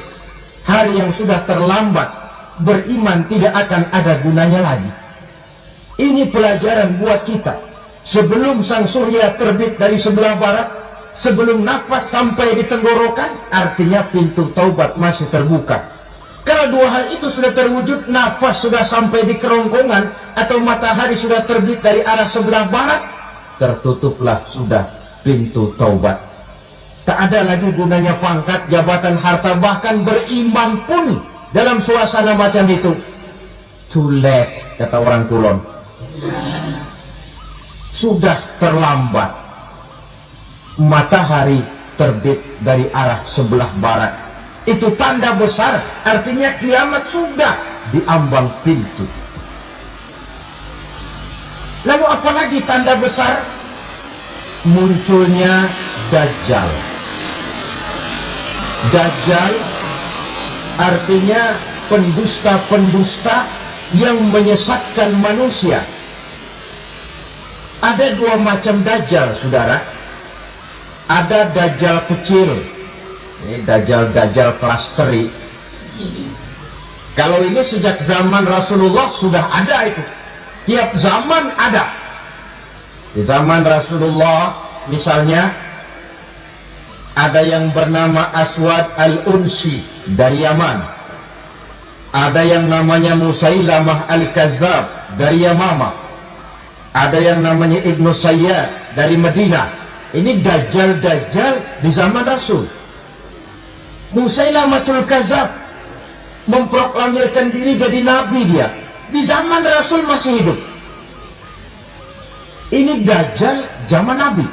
hari yang sudah terlambat, beriman tidak akan ada gunanya lagi. Ini pelajaran buat kita. Sebelum sang surya terbit dari sebelah barat, sebelum nafas sampai di tenggorokan, artinya pintu taubat masih terbuka. Kalau dua hal itu sudah terwujud, nafas sudah sampai di kerongkongan, atau matahari sudah terbit dari arah sebelah barat, tertutuplah sudah pintu taubat. Tak ada lagi gunanya pangkat, jabatan, harta, bahkan beriman pun dalam suasana macam itu. Too late, kata orang Kulon. Sudah terlambat. Matahari terbit dari arah sebelah barat, itu tanda besar, artinya kiamat sudah diambang pintu. Lalu apalagi tanda besar? Munculnya Dajjal. Dajjal artinya pendusta-pendusta yang menyesatkan manusia. Ada dua macam Dajjal, saudara. Ada Dajjal kecil, ini Dajjal kelas teri. Kalau ini sejak zaman Rasulullah sudah ada itu. Tiap zaman ada. Di zaman Rasulullah misalnya ada yang bernama Aswad al-Unsi dari Yaman. Ada yang namanya Musailamah al-Kazzab dari Yamama. Ada yang namanya Ibnu Sayyad dari Madinah. Ini Dajjal-Dajjal di zaman Rasul. Musailamatul Kadzab memproklamirkan diri jadi nabi dia di zaman Rasul masih hidup. Ini Dajjal zaman Nabi.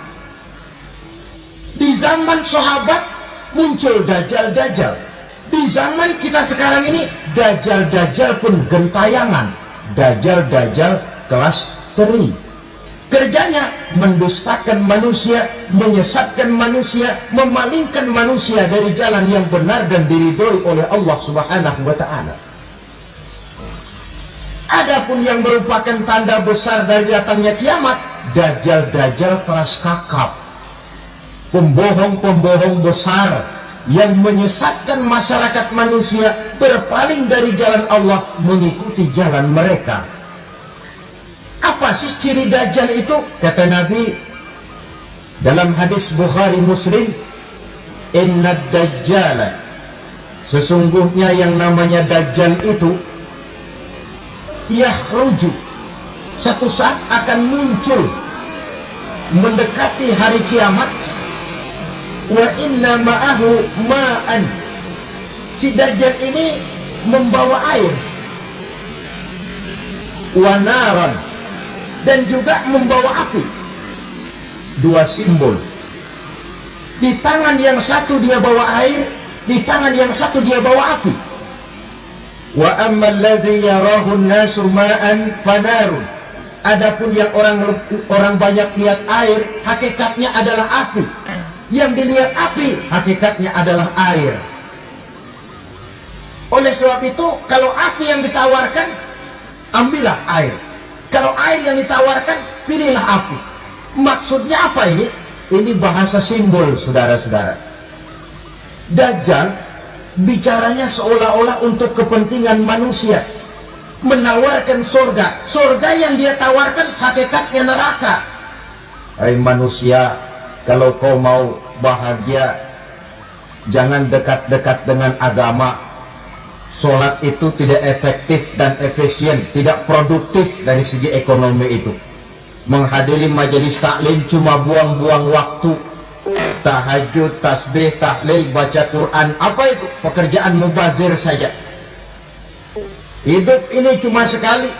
Di zaman sahabat muncul Dajjal-Dajjal. Di zaman kita sekarang ini Dajjal-Dajjal pun gentayangan. Dajjal-Dajjal kelas teri. Kerjanya mendustakan manusia, menyesatkan manusia, memalingkan manusia dari jalan yang benar dan diridhoi oleh Allah Subhanahu wa ta'ala. Adapun yang merupakan tanda besar dari datangnya kiamat, Dajjal-Dajjal kelas kakap, pembohong-pembohong besar yang menyesatkan masyarakat manusia berpaling dari jalan Allah mengikuti jalan mereka. Apa sih ciri Dajjal itu? Kata Nabi dalam hadis Bukhari Muslim, Inna Dajjal, sesungguhnya yang namanya Dajjal itu yakhruju, satu saat akan muncul mendekati hari kiamat. Wa inna ma'ahu ma'an, si Dajjal ini membawa air, wa naran, dan juga membawa api. Dua simbol. Di tangan yang satu dia bawa air, di tangan yang satu dia bawa api. Wa ammal ladzi yarahu an-nasu ma'an fanarun, adapun yang orang banyak lihat air, hakikatnya adalah api. Yang dilihat api, hakikatnya adalah air. Oleh sebab itu, kalau api yang ditawarkan, ambillah air. Kalau air yang ditawarkan, pilihlah api. Maksudnya apa ini? Ini bahasa simbol, saudara-saudara. Dajjal bicaranya seolah-olah untuk kepentingan manusia, menawarkan surga. Surga yang dia tawarkan hakikatnya neraka. Hai manusia, kalau kau mau bahagia, jangan dekat-dekat dengan agama. Sholat itu tidak efektif dan efisien, tidak produktif dari segi ekonomi itu. Menghadiri majelis taklim cuma buang-buang waktu. Tahajud, tasbih, tahlil, baca Quran, apa itu? Pekerjaan mubazir saja. Hidup ini cuma sekali,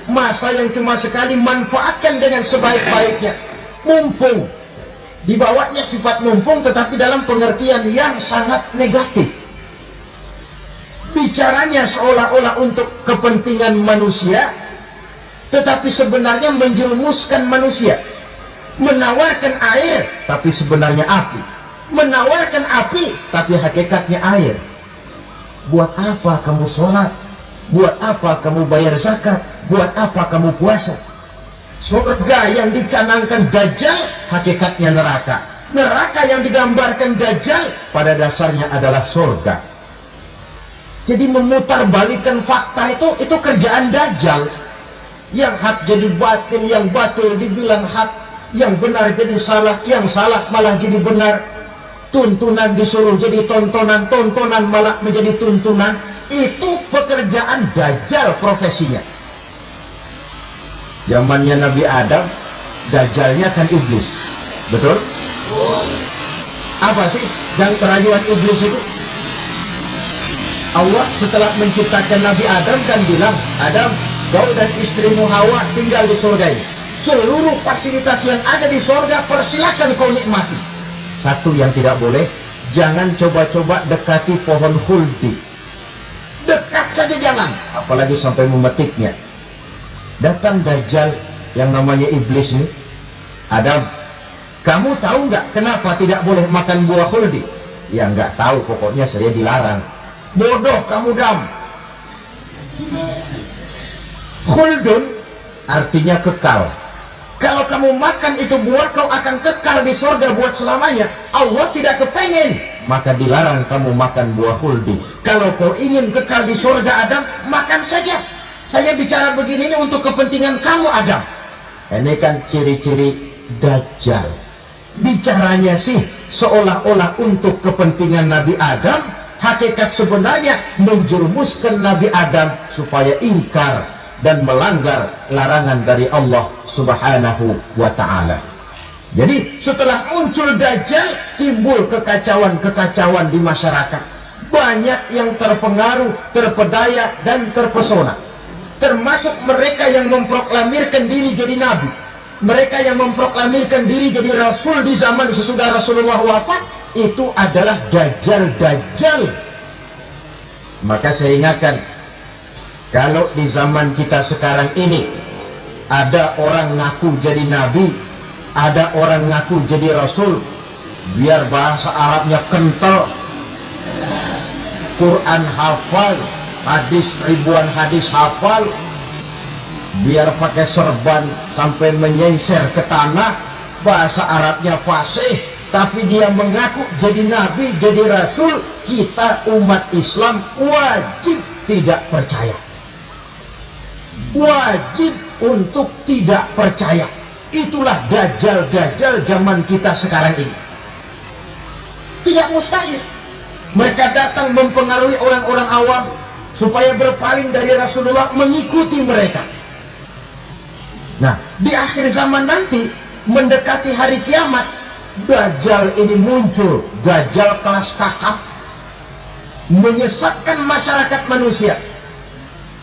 masa yang cuma sekali, manfaatkan dengan sebaik-baiknya. Mumpung, dibawanya sifat mumpung tetapi dalam pengertian yang sangat negatif. Bicaranya seolah-olah untuk kepentingan manusia, tetapi sebenarnya menjerumuskan manusia. Menawarkan air, tapi sebenarnya api. Menawarkan api, tapi hakikatnya air. Buat apa kamu sholat? Buat apa kamu bayar zakat? Buat apa kamu puasa? Surga yang dicanangkan Dajjal, hakikatnya neraka. Neraka yang digambarkan Dajjal, pada dasarnya adalah surga. Jadi memutarbalikkan fakta itu kerjaan Dajjal. Yang hak jadi batil, yang batil dibilang hak, yang benar jadi salah, yang salah malah jadi benar. Tuntunan disuruh jadi tontonan, tontonan malah menjadi tuntunan. Itu pekerjaan Dajjal profesinya. Zamannya Nabi Adam, Dajjalnya kan iblis. Betul? Apa sih yang kerajaan iblis itu? Allah setelah menciptakan Nabi Adam kan bilang, Adam, kau dan istrimu Hawa tinggal di surga ini. Seluruh fasilitas yang ada di surga persilakan kau nikmati. Satu yang tidak boleh, jangan coba-coba dekati pohon khuldi. Dekat saja jangan, apalagi sampai memetiknya. Datang Dajjal yang namanya iblis ini. Adam, kamu tahu nggak kenapa tidak boleh makan buah khuldi? Ya nggak tahu, pokoknya saya dilarang. Bodoh kamu, Dam. Khuldun artinya kekal. Kalau kamu makan itu buah, kau akan kekal di surga buat selamanya. Allah tidak kepengen, maka dilarang kamu makan buah khuldi. Kalau kau ingin kekal di surga, Adam, makan saja. Saya bicara begini ini untuk kepentingan kamu, Adam. Ini kan ciri-ciri Dajjal. Bicaranya sih seolah-olah untuk kepentingan Nabi Adam. Hakikat sebenarnya menjerumuskan Nabi Adam supaya ingkar dan melanggar larangan dari Allah Subhanahu wa ta'ala. Jadi setelah muncul Dajjal, timbul kekacauan-kekacauan di masyarakat. banyak yang terpengaruh, terpedaya, dan terpesona. Termasuk mereka yang memproklamirkan diri jadi nabi, mereka yang memproklamirkan diri jadi rasul di zaman sesudah Rasulullah wafat, itu adalah dajjal-dajjal. Maka saya ingatkan, kalau di zaman kita sekarang ini ada orang ngaku jadi nabi, ada orang ngaku jadi rasul, biar bahasa Arabnya kental, Quran hafal, hadis ribuan hadis hafal, biar pakai serban sampai menyenser ke tanah, bahasa Arabnya fasih, tapi dia mengaku jadi nabi, jadi rasul, kita umat Islam wajib tidak percaya, wajib untuk tidak percaya. Itulah dajjal-dajjal zaman kita sekarang ini. Tidak mustahil mereka datang mempengaruhi orang-orang awam supaya berpaling dari Rasulullah, mengikuti mereka. Nah, di akhir zaman nanti, mendekati hari kiamat, dajjal ini muncul, dajjal kelas kakap, menyesatkan masyarakat manusia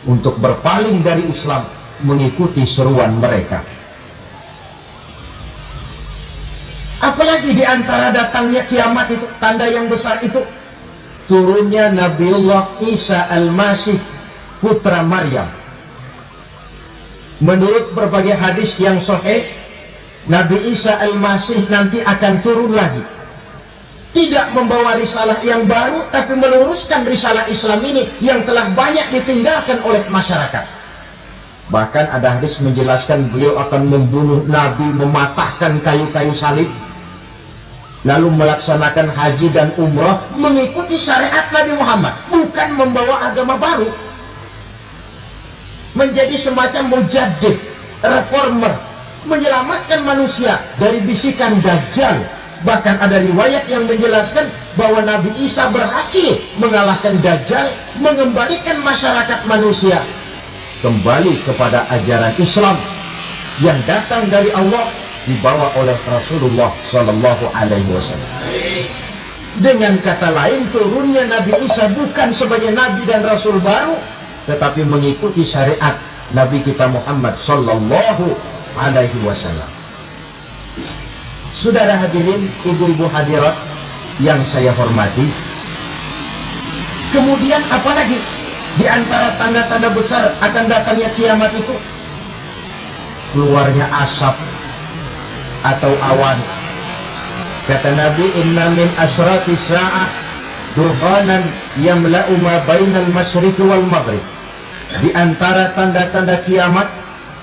untuk berpaling dari Islam, mengikuti seruan mereka. Apalagi di antara datangnya kiamat itu, tanda yang besar itu, turunnya Nabiullah Isa Al-Masih, putra Maryam. Menurut berbagai hadis yang sahih, Nabi Isa Al-Masih nanti akan turun lagi, tidak membawa risalah yang baru, tapi meluruskan risalah Islam ini yang telah banyak ditinggalkan oleh masyarakat. Bahkan ada hadis menjelaskan beliau akan membunuh Nabi, mematahkan kayu-kayu salib, lalu melaksanakan haji dan umrah mengikuti syariat Nabi Muhammad, bukan membawa agama baru, menjadi semacam mujaddid, reformer, menyelamatkan manusia dari bisikan dajjal. Bahkan ada riwayat yang menjelaskan bahwa Nabi Isa berhasil mengalahkan dajjal, mengembalikan masyarakat manusia kembali kepada ajaran Islam yang datang dari Allah, dibawa oleh Rasulullah Sallallahu Alaihi Wasallam. Dengan kata lain, turunnya Nabi Isa bukan sebagai Nabi dan Rasul baru, tetapi mengikuti syariat Nabi kita Muhammad Sallallahu Alaihi Wasallam. Saudara hadirin, ibu-ibu hadirat yang saya hormati, kemudian apalagi di antara tanda-tanda besar akan datangnya kiamat itu? Keluarnya asap atau awan. Kata Nabi, inna min asrati sa'ah duhanan yamla'u ma bainal masyriq wal maghrib. Di antara tanda-tanda kiamat,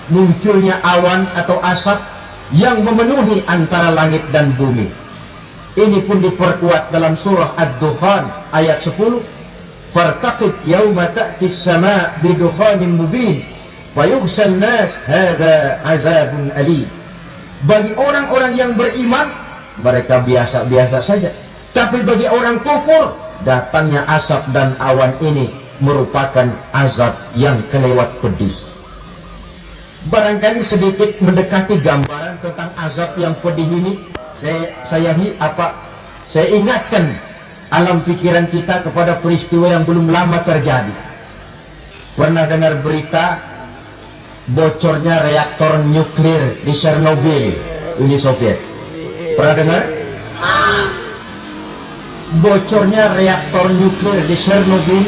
munculnya awan atau asap yang memenuhi antara langit dan bumi. Ini pun diperkuat dalam surah Ad-Dukhan ayat 10. Fartaqib yawma ta'tis sama' bidukhanin mubin fayughshan nas hadza azabun alim. Bagi orang-orang yang beriman, mereka biasa-biasa saja. Tapi bagi orang kufur, datangnya asap dan awan ini merupakan azab yang kelewat pedih. Barangkali sedikit mendekati gambaran tentang azab yang pedih ini, saya ingatkan alam pikiran kita kepada peristiwa yang belum lama terjadi. Pernah dengar berita bocornya reaktor nuklir di Chernobyl, Uni Soviet? Pernah dengar? Bocornya reaktor nuklir di Chernobyl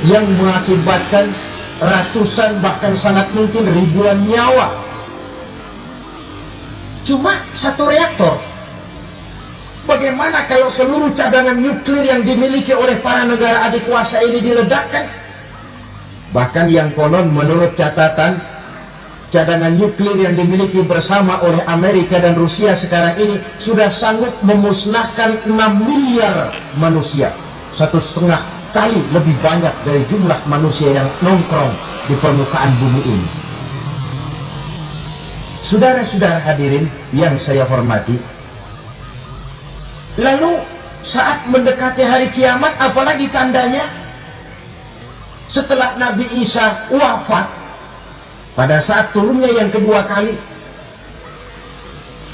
yang mengakibatkan ratusan, bahkan sangat mungkin ribuan nyawa. Cuma satu reaktor. Bagaimana kalau seluruh cadangan nuklir yang dimiliki oleh para negara adik kuasa ini diledakkan? Bahkan yang konon menurut catatan, cadangan nuklir yang dimiliki bersama oleh Amerika dan Rusia sekarang ini sudah sanggup memusnahkan 6 miliar manusia, 1,5 kali lebih banyak dari jumlah manusia yang nongkrong di permukaan bumi ini. Saudara-saudara hadirin yang saya hormati, lalu saat mendekati hari kiamat, apalagi tandanya? Setelah Nabi Isa wafat, pada saat turunnya yang kedua kali,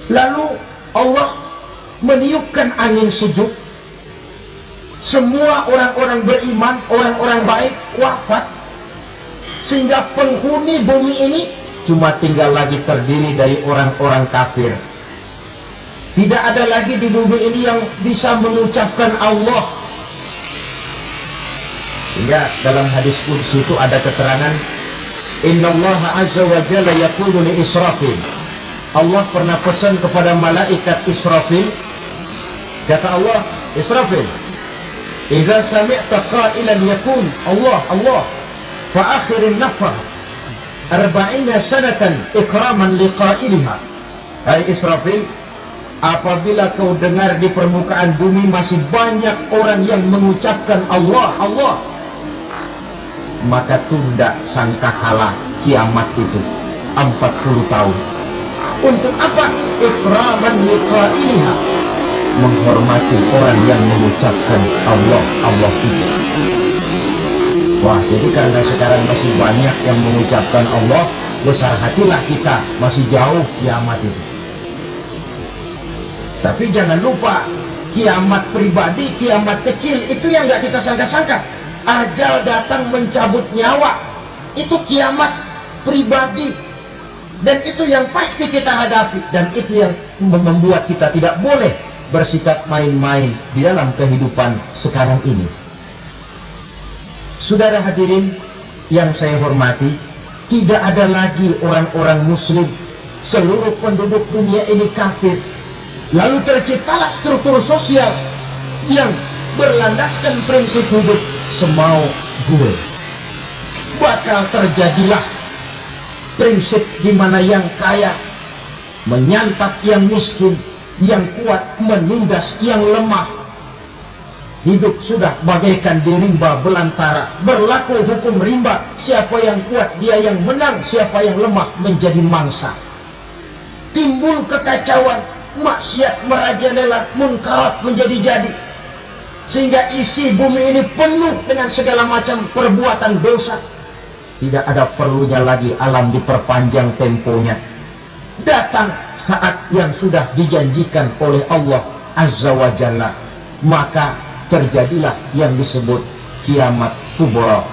lalu Allah meniupkan angin sejuk, Semua orang-orang beriman, orang-orang baik wafat, sehingga penghuni bumi ini cuma tinggal lagi terdiri dari orang-orang kafir. Tidak ada lagi di bumi ini yang bisa mengucapkan Allah. Hingga dalam hadis qudsi itu ada keterangan, Innallaha azza wa jalla yaqulu li Israfil. Allah pernah pesan kepada malaikat Israfil, kata Allah, Israfil, Iza sami'ta qailan yakun Allah Allah fa akhirin nafah 40 sanatan ikraman liqailiha. Hai Israfil, apabila kau dengar di permukaan bumi masih banyak orang yang mengucapkan Allah Allah, maka tunda sangkakala kiamat itu 40 tahun. Untuk apa? Ikraman liqailiha, menghormati orang yang mengucapkan Allah Allah itu. Wah, jadi karena sekarang masih banyak yang mengucapkan Allah, besar hatilah kita, masih jauh kiamat itu. Tapi jangan lupa, kiamat pribadi, kiamat kecil itu yang gak kita sangka-sangka. Ajal datang mencabut nyawa, itu kiamat pribadi, dan itu yang pasti kita hadapi, dan itu yang membuat kita tidak boleh bersikap main-main di dalam kehidupan sekarang ini. Saudara hadirin yang saya hormati, tidak ada lagi orang-orang muslim. Seluruh penduduk dunia ini kafir. Lalu terciptalah struktur sosial yang berlandaskan prinsip hidup semau gue. Bakal terjadilah prinsip di mana yang kaya menyantap yang miskin, yang kuat menindas yang lemah. Hidup sudah bagaikan di rimba belantara, berlaku hukum rimba. Siapa yang kuat dia yang menang, siapa yang lemah menjadi mangsa. Timbul kekacauan, maksiat merajalela, munkarat menjadi-jadi, sehingga isi bumi ini penuh dengan segala macam perbuatan dosa. Tidak ada perlunya lagi alam diperpanjang temponya. Datang saat yang sudah dijanjikan oleh Allah Azza wa Jalla, maka terjadilah yang disebut kiamat kubra,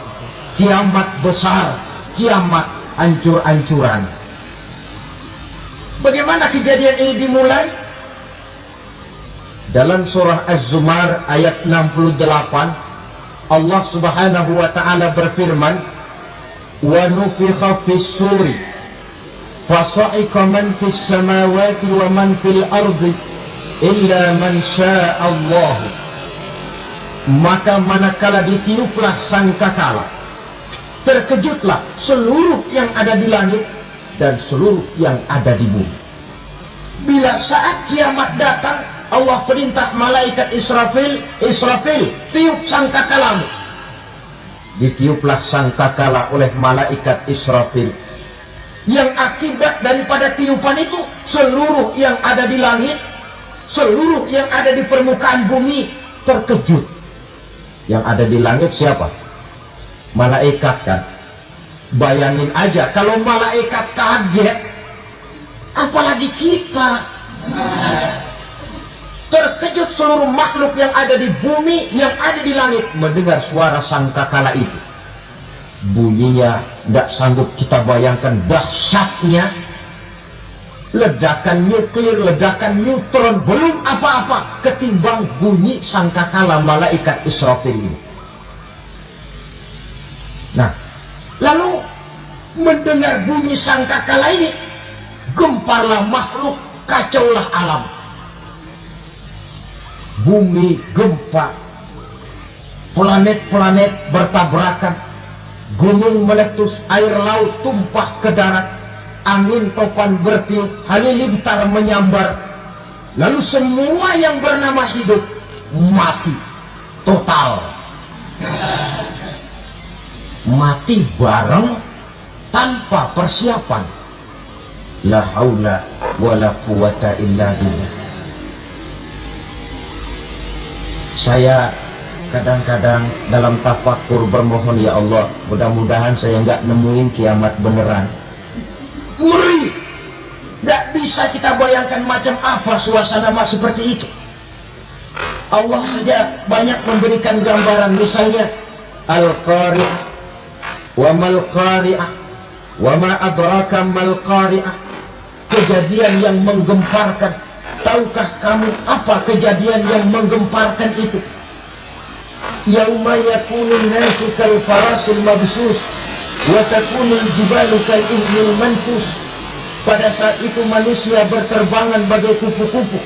kiamat besar, kiamat ancur-ancuran. Bagaimana kejadian ini dimulai? Dalam surah Az-Zumar ayat 68, Allah Subhanahu wa taala berfirman, "Wa nufikha fis suri fasa'iqa man fis samawati wa man fil ardi illa man syaa Allah." Maka manakala ditiuplah sangkakala, terkejutlah seluruh yang ada di langit dan seluruh yang ada di bumi. Bila saat kiamat datang, Allah perintah malaikat Israfil, Israfil, tiup sangkakalamu. Ditiuplah sangkakala oleh malaikat Israfil. Yang akibat daripada tiupan itu, seluruh yang ada di langit, seluruh yang ada di permukaan bumi terkejut. Yang ada di langit siapa? Malaikat kan. Bayangin aja kalau malaikat kaget, apalagi kita. Terkejut seluruh makhluk yang ada di bumi, yang ada di langit mendengar suara sangkakala itu. Bunyinya tidak sanggup kita bayangkan dahsyatnya. Ledakan nuklir, ledakan neutron, belum apa-apa ketimbang bunyi sangkakala malaikat Israfil ini. Nah, lalu mendengar bunyi sangkakala ini, gemparlah makhluk, kacaulah alam. Bumi gempa, planet-planet bertabrakan, gunung meletus, air laut tumpah ke darat, angin topan bertiup, halilintar menyambar. Lalu semua yang bernama hidup mati total. Mati bareng tanpa persiapan. La haula wala quwata illa billah. Saya kadang-kadang dalam tafakur bermohon, ya Allah, mudah-mudahan saya nggak nemuin kiamat beneran. Ngeri, nggak bisa kita bayangkan macam apa suasana seperti itu. Allah saja banyak memberikan gambaran, misalnya Al-Qari'ah, wa mal qari'ah, wa ma adraka mal qari'ah. Kejadian yang menggemparkan. Tahukah kamu apa kejadian yang menggemparkan itu? Yauma yakunun nasu kal farasil mabsus wa takunul jibalu kal ihnil manfus. Pada saat itu manusia berterbangan bagai kupu-kupu,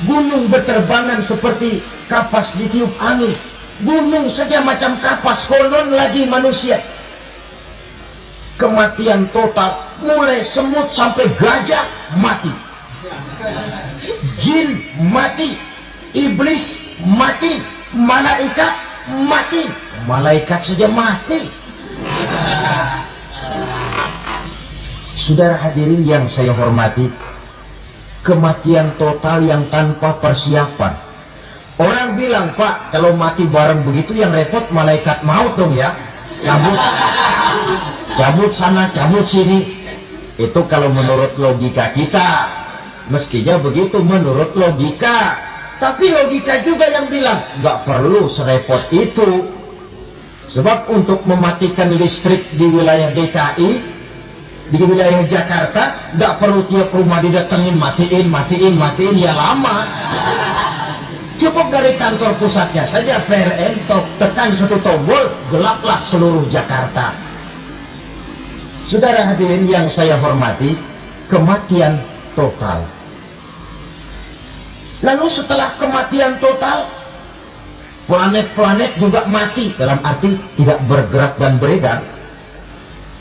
gunung berterbangan seperti kapas ditiup angin. Gunung saja macam kapas, konon lagi manusia. Kematian total, mulai semut sampai gajah mati, jin mati, iblis mati, malaikat mati. Malaikat saja mati. Saudara hadirin yang saya hormati, kematian total yang tanpa persiapan. Orang bilang, Pak, kalau mati bareng begitu yang repot malaikat maut dong ya. Cabut sana, cabut sini. Itu kalau menurut logika kita. Mestinya begitu menurut logika. Tapi logika juga yang bilang, nggak perlu serepot itu. Sebab untuk mematikan listrik di wilayah DKI, di wilayah Jakarta, nggak perlu tiap rumah didatengin, matiin, ya lama. Cukup dari kantor pusatnya saja PLN, tekan satu tombol, gelaplah seluruh Jakarta. Saudara hadirin yang saya hormati, kematian total. Lalu setelah kematian total, planet-planet juga mati, dalam arti tidak bergerak dan beredar.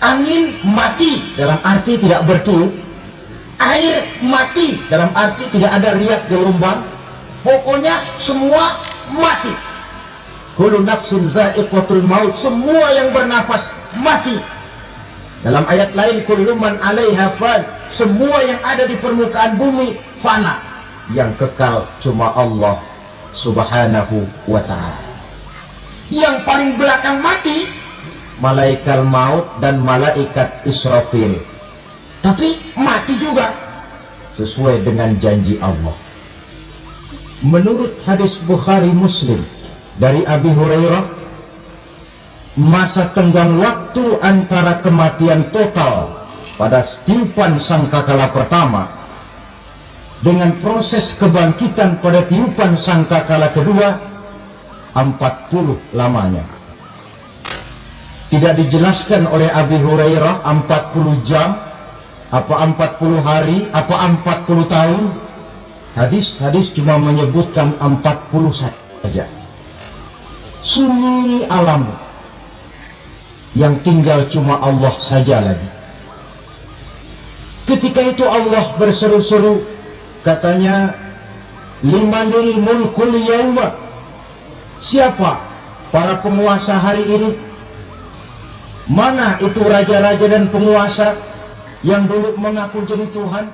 Angin mati, dalam arti tidak bertiup. Air mati, dalam arti tidak ada riak gelombang. Pokoknya semua mati. Kullu nafsin za'iqatul maut, semua yang bernafas mati. Dalam ayat lain, kullu man 'alaiha fan, semua yang ada di permukaan bumi fana. Yang kekal cuma Allah Subhanahu wa ta'ala. Yang paling belakang mati malaikat maut dan malaikat Israfil. Tapi mati juga sesuai dengan janji Allah. Menurut hadis Bukhari Muslim dari Abi Hurairah, masa tenggang waktu antara kematian total pada tiupan sangkakala pertama dengan proses kebangkitan pada tiupan sangkakala kedua 40 lamanya. Tidak dijelaskan oleh Abi Hurairah 40 jam, apa 40 hari, apa 40 tahun. Hadis-hadis cuma menyebutkan 40 saja. Sunyi alam yang tinggal cuma Allah saja lagi. Ketika itu Allah berseru-seru, katanya, limanil mulkul yauma, siapa para penguasa hari ini? Mana itu raja-raja dan penguasa yang dulu mengaku jadi Tuhan?